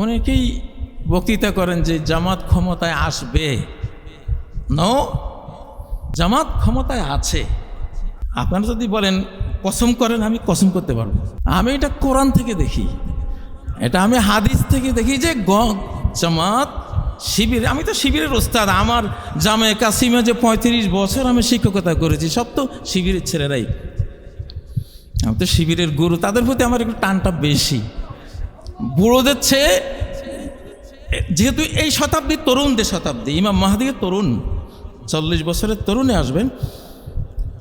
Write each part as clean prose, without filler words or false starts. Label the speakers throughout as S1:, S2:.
S1: অনেকেই বক্তৃতা করেন যে জামাত ক্ষমতায় আসবে। নো, জামাত ক্ষমতায় আছে। আপনারা যদি বলেন কসম করেন, আমি কসম করতে পারবো। আমি এটা কোরআন থেকে দেখি, এটা আমি হাদিস থেকে দেখি যে জামাত শিবির, আমি তো শিবিরের ওস্তাদ। আমার জামায়ে কাসিমে যে 35 বছর আমি শিক্ষকতা করেছি, সব তো শিবিরের ছেলেরাই। আমি তো শিবিরের গুরু, তাদের প্রতি আমার একটু টানটা বেশি। বুড়োদের চেয়ে, যেহেতু এই শতাব্দী তরুণদের শতাব্দী, ইমাম মাহদির তরুণ, 40 বছরের তরুণে আসবেন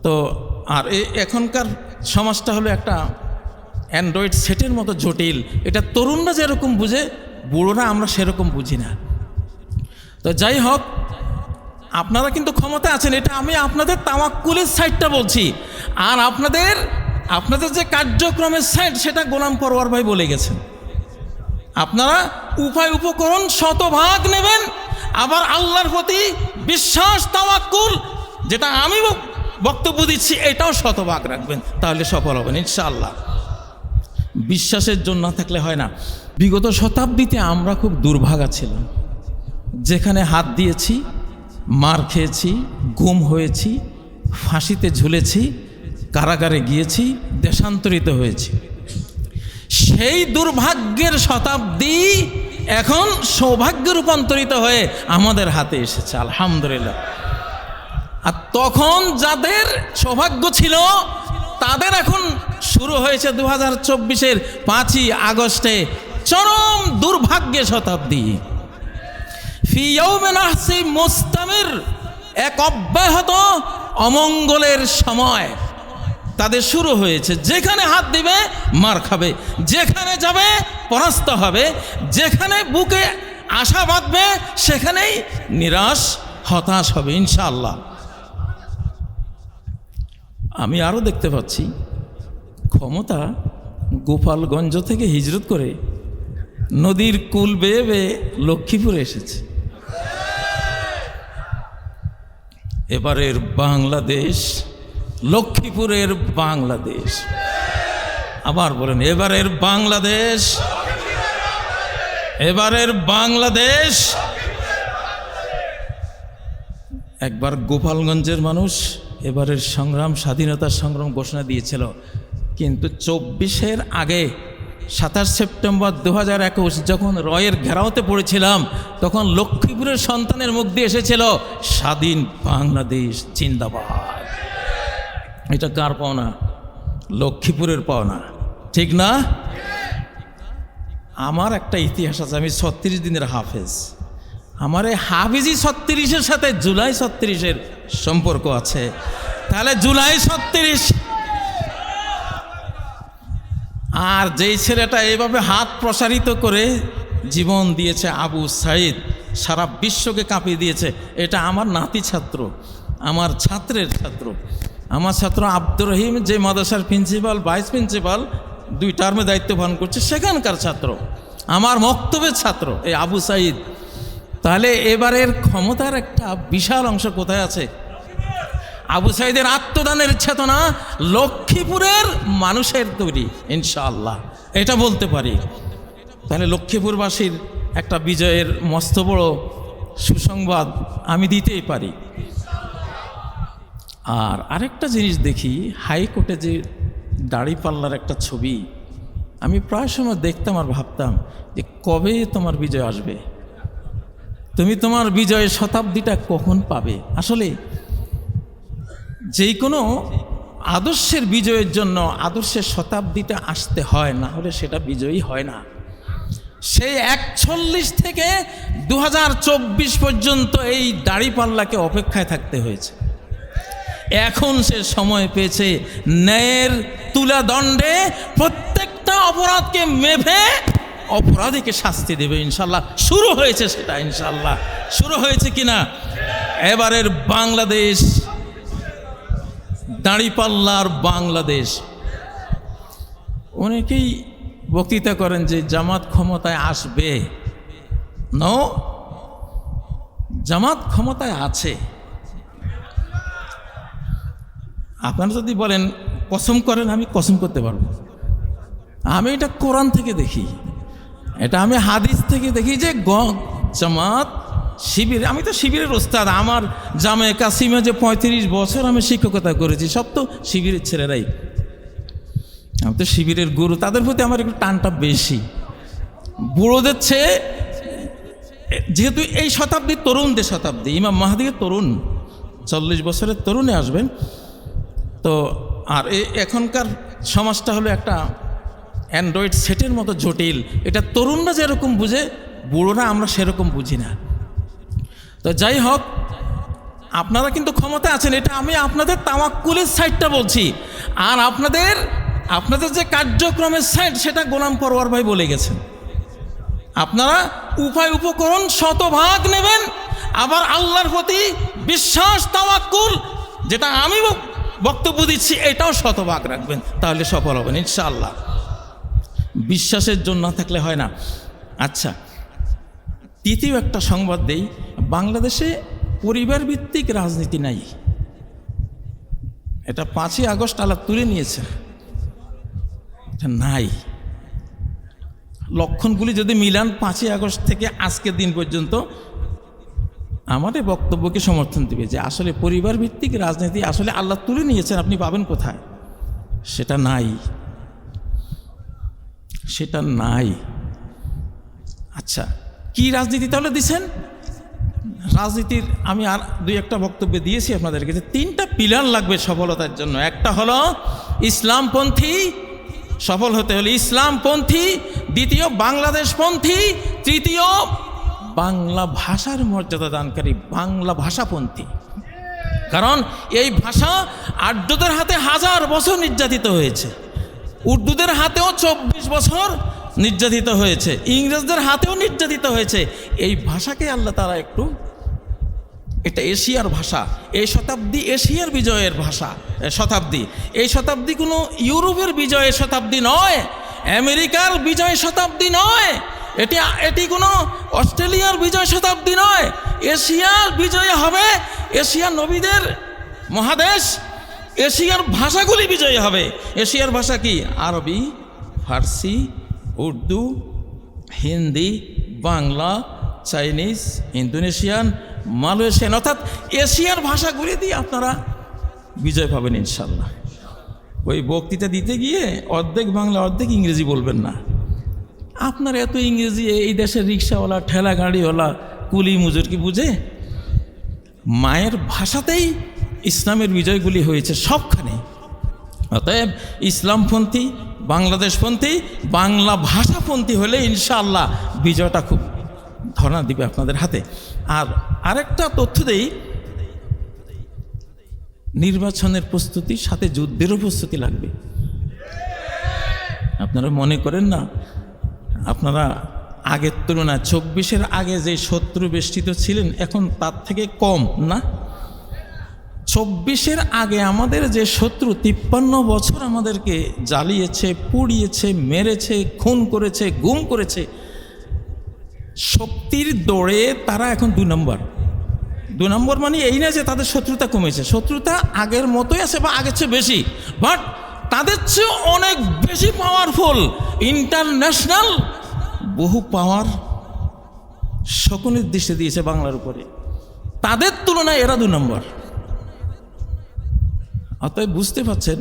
S1: তো। আর এখনকার সমাজটা হলো একটা অ্যান্ড্রয়েড সেটের মতো জটিল। এটা তরুণরা যেরকম বুঝে, বুড়োরা আমরা সেরকম বুঝি না। তো যাই হোক, আপনারা কিন্তু ক্ষমতা আছেন, এটা আমি আপনাদের তাওয়াক্কুলের সাইডটা বলছি। আর আপনাদের যে কার্যক্রমের সাইড, সেটা গোলাম পরওয়ার ভাই বলে গেছেন। আপনারা উপায় উপকরণ শতভাগ নেবেন, আবার আল্লাহর প্রতি বিশ্বাস তাওয়াক্কুল, যেটা আমি বক্তব্য দিচ্ছি, এটাও শতভাগ রাখবেন, তাহলে সফল হবেন ইনশাআল্লাহ। বিশ্বাসের জন্য না থাকলে হয় না। বিগত শতাব্দীতে আমরা খুব দুর্ভাগা ছিলাম, যেখানে হাত দিয়েছি, মার খেয়েছি, গুম হয়েছি, ফাঁসিতে ঝুলেছি, কারাগারে গিয়েছি, দেশান্তরিত হয়েছি। সেই দুর্ভাগ্যের শতাব্দী এখন সৌভাগ্যে রূপান্তরিত হয়ে আমাদের হাতে এসেছে, আলহামদুলিল্লাহ। আর তখন যাদের সৌভাগ্য ছিল, তাদের এখন শুরু হয়েছে 2024-এর 5ই আগস্টে চরম দুর্ভাগ্যের শতাব্দী। ফি ইয়াউমিন নাহসি মুস্তামির, এক অব্যাহত অমঙ্গলের সময় তাদের শুরু হয়েছে। যেখানে হাত দিবে মার খাবে, যেখানে যাবে পরাস্ত হবে, যেখানে বুকে আশা বাঁধবে সেখানেই নিরাশ হতাশ হবে ইনশাআল্লাহ। আমি আরও দেখতে পাচ্ছি ক্ষমতা গোপালগঞ্জ থেকে হিজরত করে নদীর কুল বেয়ে বেয়ে লক্ষ্মীপুরে এসেছে। এবারের বাংলাদেশ লক্ষ্মীপুরের বাংলাদেশ। আবার বলেন, এবারের বাংলাদেশ, এবারের বাংলাদেশ। একবার গোপালগঞ্জের মানুষ এবারের সংগ্রাম, স্বাধীনতার সংগ্রাম ঘোষণা দিয়েছিল, কিন্তু 24-এর আগে 27 সেপ্টেম্বর 2021 যখন রয়ের ঘেরাওতে পড়েছিলাম, তখন লক্ষ্মীপুরের সন্তানের মুখ দিয়ে এসেছিল স্বাধীন বাংলাদেশ জিন্দাবাদ। এটা কার পাওনা? লক্ষ্মীপুরের পাওনা, ঠিক না? আমার একটা ইতিহাস আছে, আমি 36 দিনের হাফেজ। আমার এই হাফিজি 36-এর সাথে জুলাই 36-এর সম্পর্ক আছে। তাহলে জুলাই 36, আর যেই ছেলেটা এইভাবে হাত প্রসারিত করে জীবন দিয়েছে, আবু সাইদ, সারা বিশ্বকে কাঁপিয়ে দিয়েছে, এটা আমার নাতি ছাত্র, আমার ছাত্রের ছাত্র। আমার ছাত্র আব্দুর রহিম, যে মাদ্রাসার প্রিন্সিপাল, ভাইস প্রিন্সিপাল 2 টার্মে দায়িত্ব পালন করছে, সেখানকার ছাত্র, আমার মক্তবের ছাত্র এই আবু সাইদ। তাহলে এবারের ক্ষমতার একটা বিশাল অংশ কোথায় আছে? আবু সাইদের আত্মদানের চেতনা লক্ষ্মীপুরের মানুষের তৈরি ইনশাআল্লাহ, এটা বলতে পারি। তাহলে লক্ষ্মীপুরবাসীর একটা বিজয়ের মস্ত বড় সুসংবাদ আমি দিতেই পারি। আর আরেকটা জিনিস দেখি, হাইকোর্টে যে দাড়িপাল্লার একটা ছবি, আমি প্রায় সময় দেখতাম আর ভাবতাম যে কবে তোমার বিজয় আসবে, তুমি তোমার বিজয়ের শতাব্দীটা কখন পাবে। আসলে যেই কোনো আদর্শের বিজয়ের জন্য আদর্শের শতাব্দীটা আসতে হয়, না হলে সেটা বিজয়ী হয় না। সেই 41 থেকে 2024 পর্যন্ত এই দাড়িপাল্লাকে অপেক্ষায় থাকতে হয়েছে। এখন সে সময় পেয়েছে ন্যায়ের তুলাদণ্ডে প্রত্যেকটা অপরাধকে মেপে অপরাধীকে শাস্তি দেবে ইনশাল্লাহ। শুরু হয়েছে সেটা ইনশাল্লাহ, শুরু হয়েছে কিনা। এবারের বাংলাদেশ দাড়িপাল্লার বাংলাদেশ। অনেকেই বক্তৃতা করেন যে জামাত ক্ষমতায় আসবে। নো, জামাত ক্ষমতায় আছে। আপনারা যদি বলেন কসম করেন, আমি কসম করতে পারবো। আমি এটা কোরআন থেকে দেখি, এটা আমি হাদিস থেকে দেখি যে জামাত শিবির, আমি তো শিবিরের ওস্তাদ, আমার জামে কাসিমে যে 35 বছর আমি শিক্ষকতা করেছি, সব তো শিবিরের ছেলেরাই, আমি তো শিবিরের গুরু, তাদের প্রতি আমার একটু টানটা বেশি। বুড়োদের চেয়ে, যেহেতু এই শতাব্দী তরুণদের শতাব্দী, ইমাম মাহদির তরুণ, 40 বছরের তরুণে আসবেন তো। আর এখনকার সমাজটা হলো একটা অ্যান্ড্রয়েড সেটের মতো জটিল, এটা তরুণরা যেরকম বুঝে বুড়োরা আমরা সেরকম বুঝি না। তো যাই হোক, আপনারা কিন্তু ক্ষমতা আছেন, এটা আমি আপনাদের তাওয়াক্কুলের সাইডটা বলছি। আর আপনাদের যে কার্যক্রমের সাইড, সেটা গোলাম পরওয়ার ভাই বলে গেছেন। আপনারা উপায় উপকরণ শতভাগ নেবেন, আবার আল্লাহর প্রতি বিশ্বাস তাওয়াক্কুল, যেটা আমি বক্তব্য দিচ্ছি, এটাও শতভাগ রাখবেন, তাহলে সফল হবেন ইনশাআল্লাহ। বিশ্বাসের জন্য না থাকলে হয় না। আচ্ছা, তৃতীয় একটা সংবাদ দেই, বাংলাদেশে পরিবার ভিত্তিক রাজনীতি নাই। এটা 5ই আগস্ট আল্লাহ তুলে নিয়েছে, এটা নাই। লক্ষণগুলি যদি মিলান 5ই আগস্ট থেকে আজকের দিন পর্যন্ত, আমাদের বক্তব্যকে সমর্থন দেবে যে আসলে পরিবার ভিত্তিক রাজনীতি আসলে আল্লাহ তুলে নিয়েছেন, আপনি পাবেন কোথায়? সেটা নাই, সেটা নাই। আচ্ছা, কি রাজনীতি তাহলে দিছেন? রাজনীতির আমি আর 2-1টা বক্তব্য দিয়েছি আপনাদেরকে, যে 3টা পিলার লাগবে সফলতার জন্য। একটা হলো ইসলামপন্থী, সফল হতে হলে ইসলামপন্থী, দ্বিতীয় বাংলাদেশপন্থী, তৃতীয় বাংলা ভাষার মর্যাদা দানকারী বাংলা ভাষাপন্থী। কারণ এই ভাষা আর্যদের হাতে 1000 বছর নির্যাতিত হয়েছে, উর্দুদের হাতেও 24 বছর নির্যাতিত হয়েছে, ইংরেজদের হাতেও নির্যাতিত হয়েছে। এই ভাষাকে আল্লাহ তারা একটু, এটা এশিয়ার ভাষা, এই শতাব্দী এশিয়ার বিজয়ের ভাষা শতাব্দী। এই শতাব্দী কোনো ইউরোপের বিজয়ের শতাব্দী নয়, আমেরিকার বিজয় শতাব্দী নয়, এটি কোনো অস্ট্রেলিয়ার বিজয় শতাব্দী নয়। এশিয়ার বিজয় হবে, এশিয়ার নবীদের মহাদেশ, এশিয়ার ভাষাগুলি বিজয়ী হবে। এশিয়ার ভাষা কি? আরবি, ফার্সি, Urdu, Hindi, Bangla, Chinese, Indonesian, Malaysian, অর্থাৎ এশিয়ার ভাষাগুলি দিয়ে আপনারা বিজয় পাবেন ইনশাল্লাহ। ওই বক্তৃতা দিতে গিয়ে অর্ধেক বাংলা অর্ধেক ইংরেজি বলবেন না। আপনার এত ইংরেজি এই দেশের রিক্সাওয়ালা, ঠেলা গাড়িওয়ালা, কুলি মজুর কি বুঝে? মায়ের ভাষাতেই ইসলামের বিজয়গুলি হয়েছে সবখানে। অতএব ইসলামপন্থী, বাংলাদেশপন্থী, বাংলা ভাষাপন্থী হলে ইনশাআল্লাহ বিজয়টা খুব ধরা দিবে আপনাদের হাতে। আর আরেকটা তথ্য দেই, নির্বাচনের প্রস্তুতির সাথে যুদ্ধেরও প্রস্তুতি লাগবে। আপনারা মনে করেন না আপনারা আগের তুলনায় 24-এর আগে যে শত্রু বেষ্টিত ছিলেন এখন তার থেকে কম না? 24-এর আগে আমাদের যে শত্রু 53 বছর আমাদেরকে জ্বালিয়েছে, পুড়িয়েছে, মেরেছে, খুন করেছে, গুম করেছে, শক্তির দৌড়ে তারা এখন 2 নম্বর। 2 নম্বর মানে এই না যে তাদের শত্রুতা কমেছে, শত্রুতা আগের মতোই আছে বা আগের চেয়ে বেশি, বাট তাদের চেয়ে অনেক বেশি পাওয়ারফুল, ইন্টারন্যাশনাল বহু পাওয়ার সকলের দৃষ্টি দিয়েছে বাংলার উপরে, তাদের তুলনায় এরা 2 নম্বর। অতএব বুঝতে পারছেন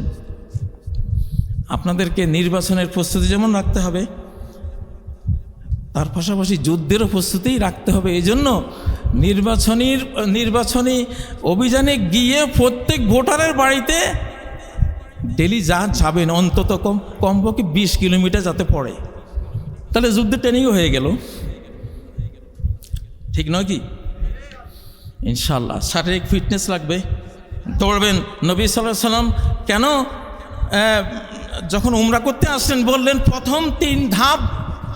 S1: আপনাদেরকে নির্বাচনের প্রস্তুতি যেমন রাখতে হবে, তার পাশাপাশি যুদ্ধেরও প্রস্তুতি রাখতে হবে। এই জন্য নির্বাচনী অভিযানে গিয়ে প্রত্যেক ভোটারের বাড়িতে ডেলি যাবেন অন্তত কমপক্ষে 20 কিলোমিটার যাতে পড়ে, তাহলে যুদ্ধের ট্রেনিংও হয়ে গেল, ঠিক নয় কি? ইনশাল্লাহ শারীরিক ফিটনেস লাগবে, দৌড়বেন। নবী সাল্লাল্লাহু আলাইহি সাল্লাম কেন যখন উমরা করতে আসলেন বললেন প্রথম 3 ধাপ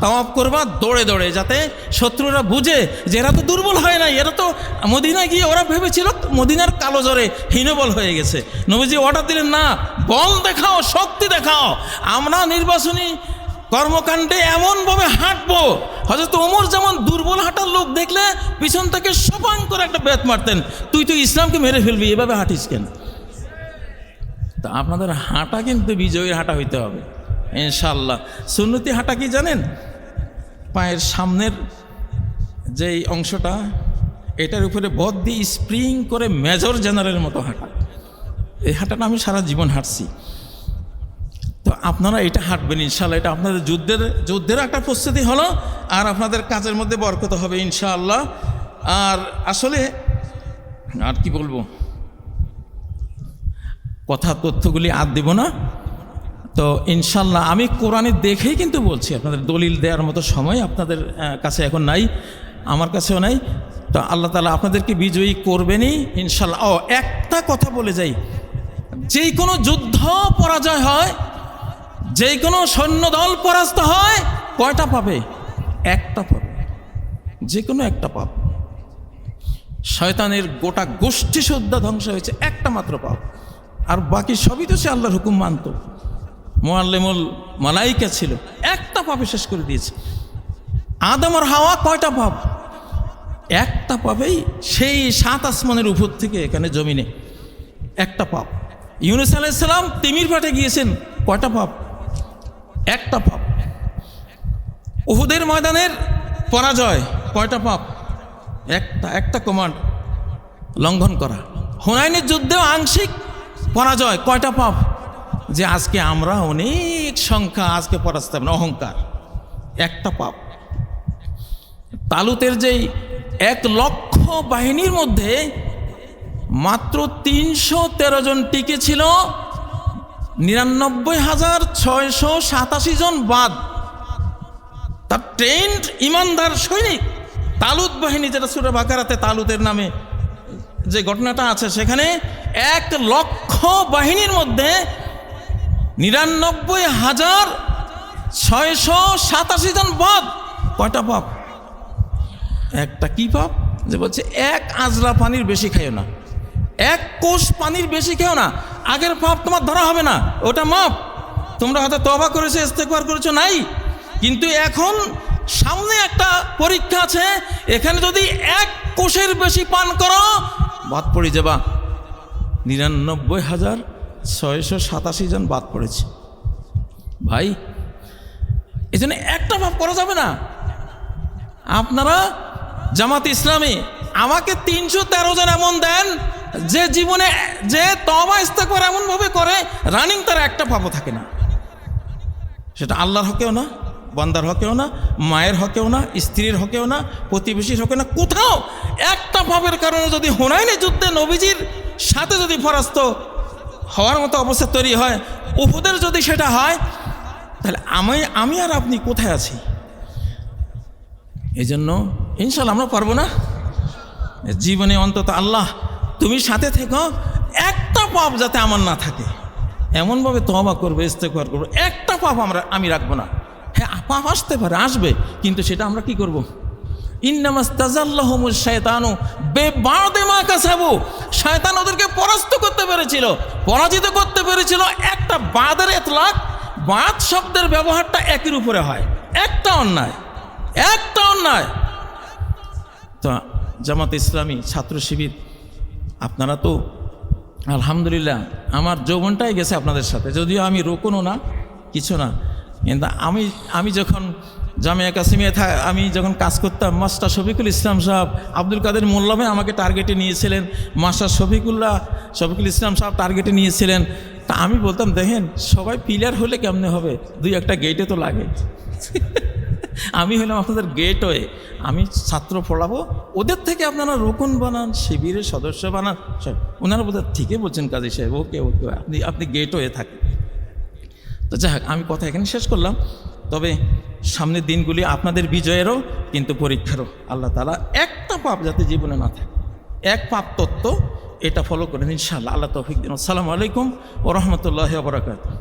S1: তাওয়াফ করবা দৌড়ে দৌড়ে, যাতে শত্রুরা বুঝে যে এরা তো দুর্বল হয় না, এরা তো মদিনায় গিয়ে ওরা ভেবেছিল মদিনার কালো জ্বরে হীনবল হয়ে গেছে। নবীজি অর্ডার দিলেন না, বল দেখাও, শক্তি দেখাও। আমরা নির্বাচনী কর্মকাণ্ডে এমনভাবে হাঁটবো, হযরত ওমর যেমন দুর্বল হাঁটার লোক দেখলে পিছন থেকে সোপাং করে একটা বেত মারতেন, তুই তো ইসলামকে মেরে ফেলবি, এভাবে হাঁটিস কেন? তা আপনাদের হাঁটা কিন্তু বিজয়ীর হাঁটা হইতে হবে ইনশাল্লাহ। সুন্নতি হাঁটা কি জানেন? পায়ের সামনের যেই অংশটা, এটার উপরে বদ দিয়ে স্প্রিং করে মেজর জেনারেলের মতো হাঁটা। এই হাঁটাটা আমি সারা জীবন হাঁটছি। তো আপনারা এটা হাঁটবেন ইনশাআল্লাহ। এটা আপনাদের যুদ্ধের একটা প্রস্তুতি হলো, আর আপনাদের কাজের মধ্যে বরকত হবে ইনশাআল্লাহ। আর আসলে আর কি বলবো, কথা তথ্যগুলি আর দেব না। তো ইনশাআল্লাহ আমি কোরআনে দেখেই কিন্তু বলছি, আপনাদের দলিল দেওয়ার মতো সময় আপনাদের কাছে এখন নাই, আমার কাছেও নাই। তো আল্লাহ তাআলা আপনাদেরকে বিজয়ী করবেনই ইনশাআল্লাহ। একটা কথা বলে যাই, যেই কোনো যুদ্ধ পরাজয় হয়, যেই কোনো সৈন্যদল পরাস্ত হয়, কয়টা পাবে? একটা পাবে, যে কোনো একটা পাপ। শয়তানের গোটা গোষ্ঠী শুদ্ধা ধ্বংস হয়েছে, একটা মাত্র পাপ। আর বাকি সবই তো সে আল্লাহর হুকুম মানত, মুআল্লিমুল মালাইকা ছিল, একটা পাপে শেষ করে দিয়েছে। আদম আর হাওয়া কয়টা পাপ? একটা পাপেই সেই 7 আসমানের উপর থেকে এখানে জমিনে একটা পাপ। ইউনূস আলাইহিস সালাম তিমির পেটে গিয়েছেন, কয়টা পাপ? একটা পাপ। উহুদের ময়দানের পরাজয়, কয়টা পাপ? একটা কমান্ড লঙ্ঘন করা। হুনাইনের যুদ্ধেও আংশিক পরাজয়, কয়টা পাপ? যে আজকে আমরা অনেক সংখ্যা আজকে পরাস্ত হবে না, অহংকার, একটা পাপ। তালুতের যেই 1 লক্ষ বাহিনীর মধ্যে মাত্র 313 জন টিকে ছিল, 99,687 জন বাদ। তার ট্রেন্ড ইমানদার সৈনিক তালুত বাহিনী, যেটা সূরা বাকারাতে তালুতের নামে যে ঘটনাটা আছে, সেখানে 1 লক্ষ বাহিনীর মধ্যে 99,687 জন বাদ। কয়টা পাপ? একটা। কি পাপ? যে বলছে 1 আজলা পানির বেশি খাইও না, 1 কোষ পানির বেশি খেও না। আগের পাপ তোমার ধরা হবে না, ওটা মাপ। তোমরা হয়তো তওবা করেছো, ইস্তেগফার করেছো, নাই। কিন্তু এখন সামনে একটা পরীক্ষা আছে, এখানে যদি 1 কোষের বেশি পান করো, বাদ পড়ে যাবা। 99,687 জন বাদ পড়েছে ভাই। এই জন্য একটা পাপ করা যাবে না। আপনারা জামাত ইসলামী আমাকে 313 জন এমন দেন যে জীবনে যে তওবা ইস্তেগফার এমনভাবে করে রানিং তার একটা পাপও থাকে না। সেটা আল্লাহর হকেও না, বান্দার হকেও না, মায়ের হকেও না, স্ত্রীর হকেও না, প্রতিবেশীর হকেও না, কোথাও একটা পাপের কারণে যদি হুনাইনের যুদ্ধে নবীজির সাথে যদি পরাস্ত হওয়ার মতো অবস্থা তৈরি হয়, উহুদের যদি সেটা হয়, তাহলে আমি আর আপনি কোথায় আছি? এই জন্য ইনশাআল্লাহ আমরা পারবো না। জীবনে অন্তত আল্লাহ তুমি সাথে থেকো, একটা পাপ যাতে আমার না থাকে, এমনভাবে তওবা করবে, ইস্তেগফার করবো, একটা পাপ আমি রাখবো না। হ্যাঁ, পাপ আসতে পারে, আসবে, কিন্তু সেটা আমরা কি করব? ইন্নামাস্তাজাল্লাহুমুশ শায়তানু বিবাদি মা কাসাবু। শয়তান ওদেরকে পরাস্ত করতে পেরেছিল, পরাজিত করতে পেরেছিল। একটা বাদের ইতলাক, বাদ শব্দের ব্যবহারটা একের উপরে হয়। একটা অন্যায়। তো জামাত ইসলামী ছাত্র শিবির, আপনারা তো আলহামদুলিল্লাহ, আমার যৌবনটাই গেছে আপনাদের সাথে, যদিও আমি রোকনও না, কিছু না। কিন্তু আমি যখন জামিয়া কাসিমিয়া আমি যখন কাজ করতাম, মাস্টার শফিকুল ইসলাম সাহেব, আব্দুল কাদের মোল্লা ভাই আমাকে টার্গেটে নিয়েছিলেন, মাস্টার শফিকুল ইসলাম সাহেব টার্গেটে নিয়েছিলেন। তা আমি বলতাম, দেখেন সবাই পিলার হলে কেমনে হবে, 2-1টা গেটে তো লাগে। আমি হলাম আপনাদের গেটওয়ে, আমি ছাত্র পড়াবো, ওদের থেকে আপনারা রোকন বানান, শিবিরের সদস্য বানান। ওনারা বোধহয় ঠিকই বলছেন কাজী সাহেব, ওকে আপনি গেটওয়ে থাকেন। তো যাই হোক, আমি কথা এখানে শেষ করলাম। তবে সামনের দিনগুলি আপনাদের বিজয়েরও কিন্তু পরীক্ষারও। আল্লাহ তাআলা একটা পাপ যাতে জীবনে না থাকে, 1 পাপ তত্ত্ব, এটা ফলো করেন ইনশাআল্লাহ। আল্লাহ তৌফিক দিন। আসসালামু আলাইকুম ওয়া রাহমাতুল্লাহি ওয়া বারাকাতুহু।